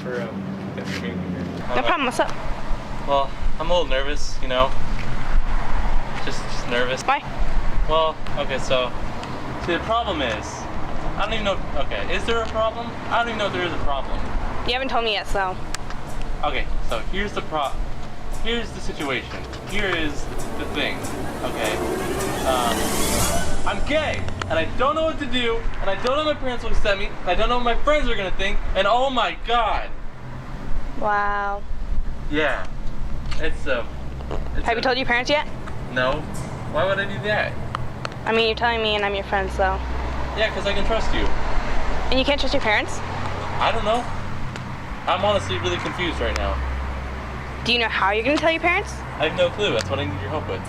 thanks for being here. No problem. What's up? Well, I'm a little nervous, you know. Just nervous. Why? Well, okay, so see, the problem is, I don't even know. Okay, is there a problem? I don't even know if there is a problem. You haven't told me yet, so. Okay, so here's the situation. Here is the thing. Okay, I'm gay, and I don't know what to do, and I don't know if my parents will accept me, and I don't know what my friends are gonna think, and oh my god. Wow. Yeah, it's Have you told your parents yet? No. Why would I do that? I mean, you're telling me, and I'm your friend, so. Yeah, because I can trust you. And you can't trust your parents? I don't know. I'm honestly really confused right now. Do you know how you're gonna tell your parents? I have no clue. That's what I need your help with.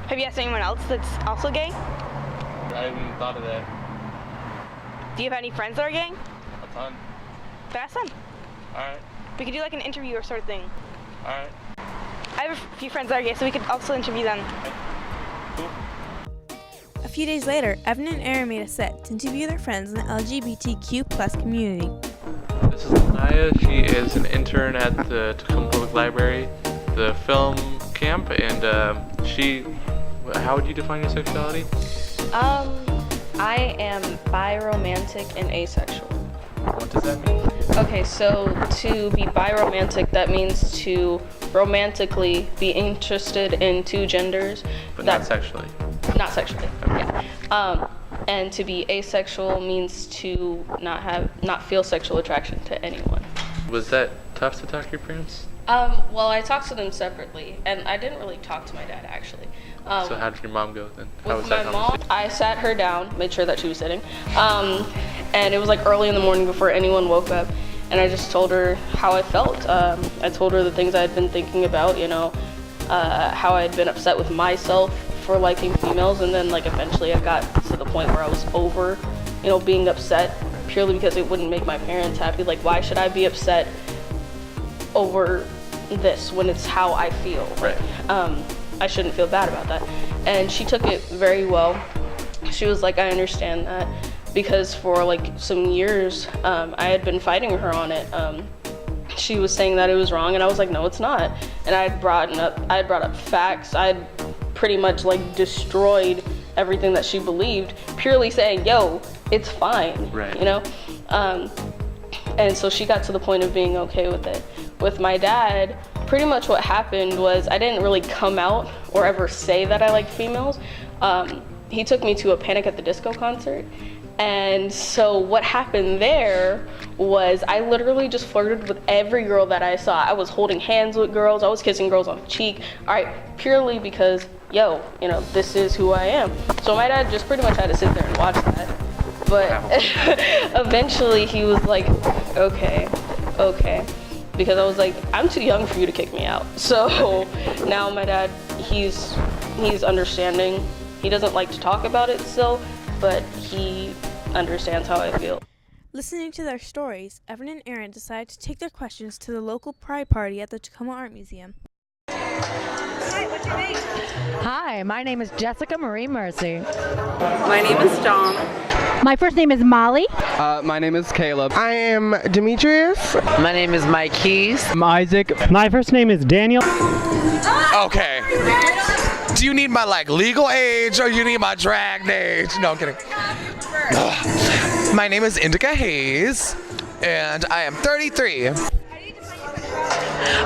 Have you asked anyone else that's also gay? I haven't even thought of that. Do you have any friends that are gay? A ton. Ask them. Alright. We could do like an interview or sort of thing. Alright. I have a few friends that are gay, so we could also interview them. Okay. Cool. A few days later, Evan and Aaron made a set to interview their friends in the LGBTQ+ community. This is Naya. She is an intern at the Tacoma Public Library, the film camp, and how would you define your sexuality? I am biromantic and asexual. What does that mean? Okay, so to be biromantic, that means to romantically be interested in two genders. But not sexually. Not sexually, yeah. And to be asexual means to not feel sexual attraction to anyone. Was that tough to talk to your parents? Well, I talked to them separately, and I didn't really talk to my dad, actually. So how did your mom go then? How was With that my mom, conversation? I sat her down, made sure that she was sitting, and it was like early in the morning before anyone woke up, and I just told her how I felt. I told her the things I had been thinking about, you know, how I had been upset with myself for liking females, and then like eventually I got to the point where I was over, you know, being upset purely because it wouldn't make my parents happy. Like, why should I be upset over this when it's how I feel? Right. I shouldn't feel bad about that. And she took it very well. She was like, I understand that, because for like some years I had been fighting her on it. She was saying that it was wrong, and I was like, no, it's not. And I had brought up facts. I had pretty much like destroyed everything that she believed, purely saying, yo, it's fine, right. You know? And so she got to the point of being okay with it. With my dad, pretty much what happened was I didn't really come out or ever say that I liked females. He took me to a Panic at the Disco concert. And so what happened there was I literally just flirted with every girl that I saw. I was holding hands with girls. I was kissing girls on the cheek. All right, purely because, yo, you know, this is who I am. So my dad just pretty much had to sit there and watch that. But eventually he was like, okay. Because I was like, I'm too young for you to kick me out. So now my dad, he's understanding. He doesn't like to talk about it still, but he understands how I feel. Listening to their stories, Evan and Aaron decided to take their questions to the local pride party at the Tacoma Art Museum. Hi, what's your name? Hi, my name is Jessica Marie Mercy. My name is Dawn. My first name is Molly. My name is Caleb. I am Demetrius. My name is Mike Keys. I'm Isaac. My first name is Daniel. Okay. Do you need my legal age or you need my drag age? No, I'm kidding. My name is Indica Hayes, and I am 33.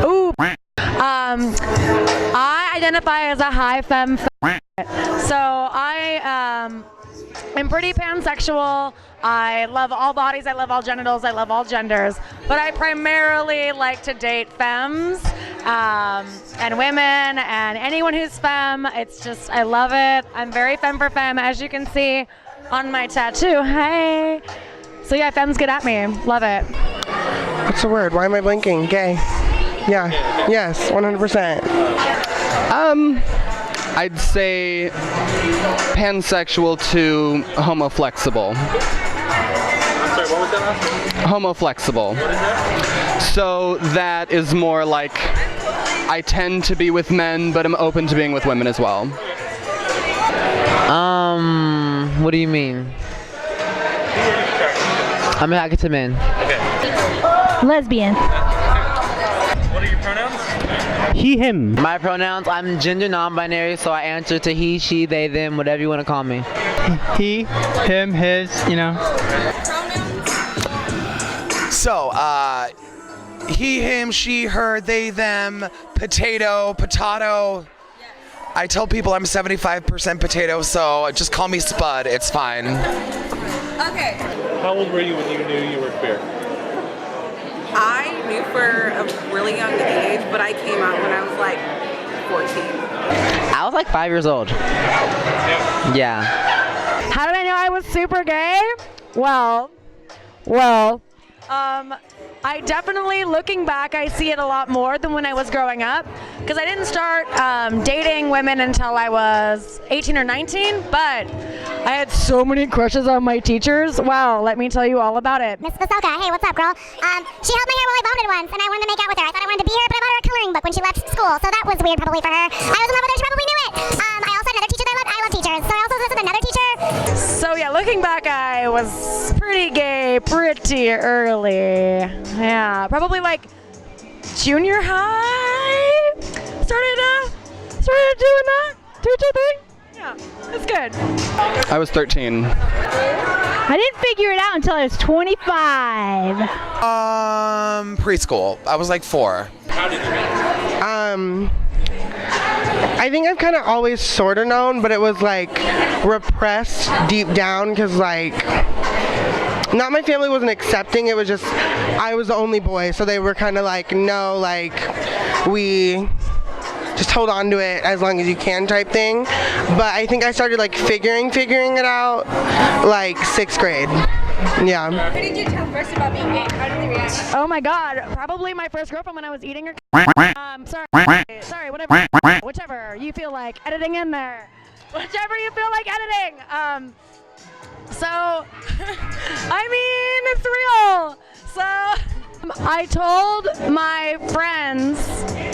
Ooh. I identify as a high femme. So I am pretty pansexual. I love all bodies, I love all genitals, I love all genders. But I primarily like to date femmes and women and anyone who's femme. It's just, I love it. I'm very femme for femme, as you can see on my tattoo. Hey. So yeah, femmes get at me. Love it. What's the word? Why am I blinking? Gay. Yeah. Yes, 100%. I'd say pansexual to homoflexible. Sorry, what was that last one? Homoflexible. What is that? So that is more like I tend to be with men, but I'm open to being with women as well. What do you mean? I'm attracted to men. Okay. Lesbian. What are your pronouns? He, him. My pronouns, I'm gender non-binary, so I answer to he, she, they, them, whatever you want to call me. He, him, his, you know. So, he, him, she, her, they, them, potato, potato. I tell people I'm 75% potato, so just call me Spud. It's fine. Okay. How old were you when you knew you were queer? I knew for a really young age, but I came out when I was like 14. I was like 5 years old. Yeah. How did I know I was super gay? Well, I definitely, looking back, I see it a lot more than when I was growing up, because I didn't start dating women until I was 18 or 19, but I had so many crushes on my teachers. Wow, let me tell you all about it. Miss Vaselka, hey, what's up, girl? She held my hair while I vomited once, and I wanted to make out with her. I thought I wanted to be her, but I bought her a coloring book when she left school, so that was weird probably for her. I was in love with her, she probably knew it. I also had another teacher that I loved. I love teachers, so I also was with another teacher. So yeah, looking back, I was pretty gay pretty early. Yeah, probably like junior high. Started doing that teacher thing. Yeah, it's good. I was 13. I didn't figure it out until I was 25. Preschool. I was like 4. How did you meet? I think I've kind of always sort of known, but it was like repressed deep down because like not my family wasn't accepting, it was just I was the only boy, so they were kind of like, no, like we just hold on to it as long as you can type thing. But I think I started like figuring it out like 6th grade. Yeah. Who did you tell first about being gay? How did they react? Oh my God, probably my first girlfriend when I was eating her. Sorry, whichever you feel like editing in there. Whichever you feel like editing. So, I mean, it's real. So, I told my friends,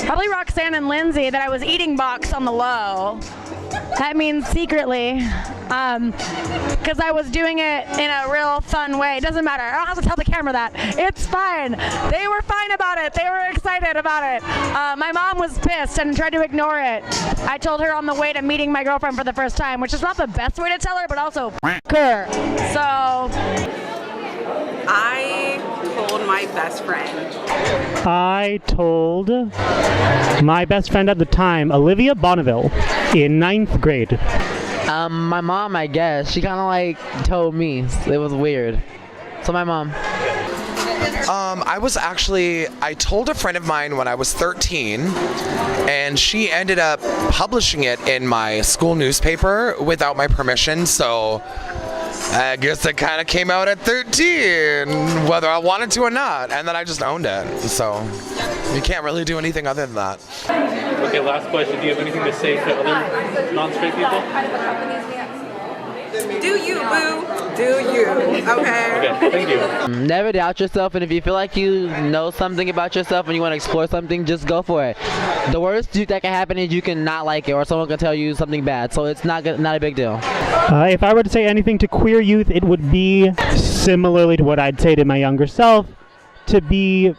probably Roxanne and Lindsay, that I was eating box on the low. That means secretly, because I was doing it in a real fun way. It doesn't matter. I don't have to tell the camera that. It's fine. They were fine about it. They were excited about it. My mom was pissed and tried to ignore it. I told her on the way to meeting my girlfriend for the first time, which is not the best way to tell her, but also her. So I told my best friend. I told my best friend at the time, Olivia Bonneville, in 9th grade. My mom, I guess. She kind of like told me. It was weird. So my mom. I told a friend of mine when I was 13, and she ended up publishing it in my school newspaper without my permission, so I guess it kind of came out at 13, whether I wanted to or not, and then I just owned it, so you can't really do anything other than that. Okay, last question. Do you have anything to say to other non-straight people? Do you, boo? Do you? Okay. Okay, thank you. Never doubt yourself, and if you feel like you know something about yourself and you want to explore something, just go for it. The worst that can happen is you can not like it, or someone can tell you something bad, so it's not a big deal. If I were to say anything to queer youth, it would be similarly to what I'd say to my younger self, to be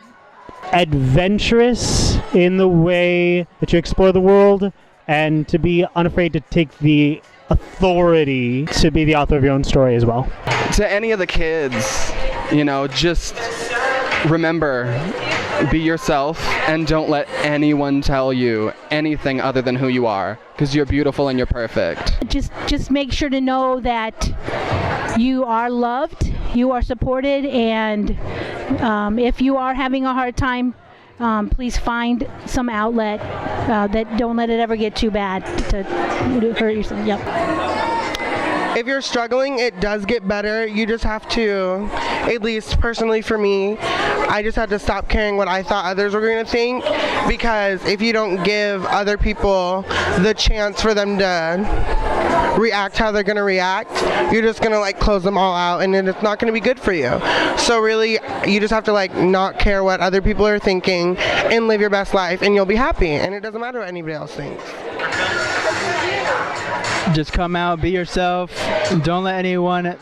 adventurous in the way that you explore the world, and to be unafraid to take the authority to be the author of your own story as well. To any of the kids, just remember, be yourself and don't let anyone tell you anything other than who you are, because you're beautiful and you're perfect. Just make sure to know that you are loved, you are supported, and if you are having a hard time, please find some outlet that don't let it ever get too bad to hurt yourself. Yep. If you're struggling, it does get better. You just have to, at least personally for me, I just had to stop caring what I thought others were going to think, because if you don't give other people the chance for them to react how they're going to react, you're just going to like close them all out, and then it's not going to be good for you. So really, you just have to like not care what other people are thinking and live your best life, and you'll be happy, and it doesn't matter what anybody else thinks. Just come out, be yourself. Don't let anyone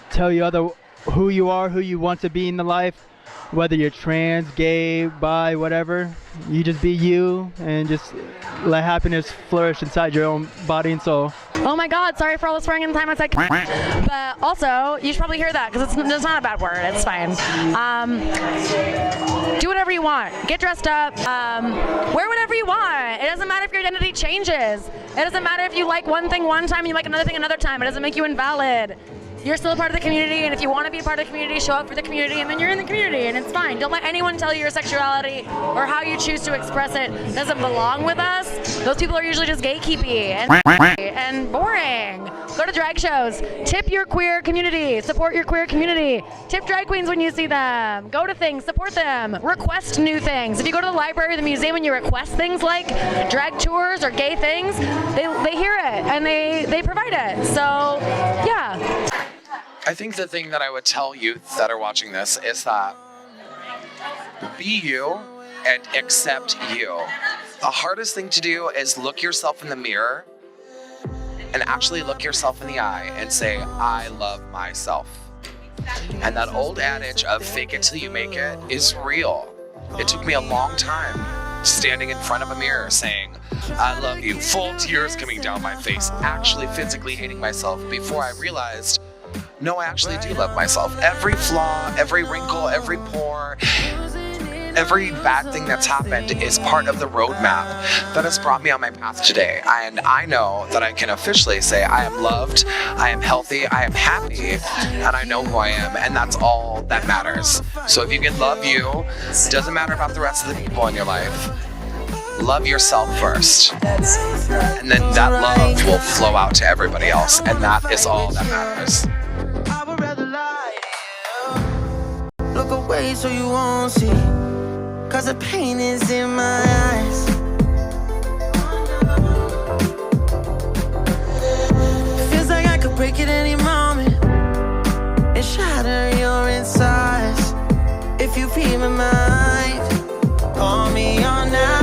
tell you who you are, who you want to be in the life. whether you're trans, gay, bi, whatever. You just be you and just let happiness flourish inside your own body and soul. Oh my God, sorry for all the swearing in the time I said. But also, you should probably hear that because it's not a bad word. It's fine. Do whatever you want. Get dressed up. Wear whatever you want. It doesn't matter if your identity changes. It doesn't matter if you like one thing one time and you like another thing another time. It doesn't make you invalid. You're still a part of the community, and if you want to be a part of the community, show up for the community, and then you're in the community, and it's fine. Don't let anyone tell you your sexuality or how you choose to express it doesn't belong with us. Those people are usually just gatekeepy and boring. Go to drag shows. Tip your queer community. Support your queer community. Tip drag queens when you see them. Go to things. Support them. Request new things. If you go to the library or the museum and you request things like drag tours or gay things, they hear it, and they provide it. So, yeah. I think the thing that I would tell youth that are watching this is that be you and accept you. The hardest thing to do is look yourself in the mirror and actually look yourself in the eye and say, I love myself. And that old adage of fake it till you make it is real. It took me a long time standing in front of a mirror saying, I love you, full tears coming down my face, actually physically hating myself before I realized, no, I actually do love myself. Every flaw, every wrinkle, every pore, every bad thing that's happened is part of the roadmap that has brought me on my path today. And I know that I can officially say I am loved, I am healthy, I am happy, and I know who I am, and that's all that matters. So if you can love you, it doesn't matter about the rest of the people in your life. Love yourself first, and then that love will flow out to everybody else, and that is all that matters. Look away so you won't see, 'cause the pain is in my eyes. Feels like I could break it any moment and shatter your insides. If you feel my mind, call me all night.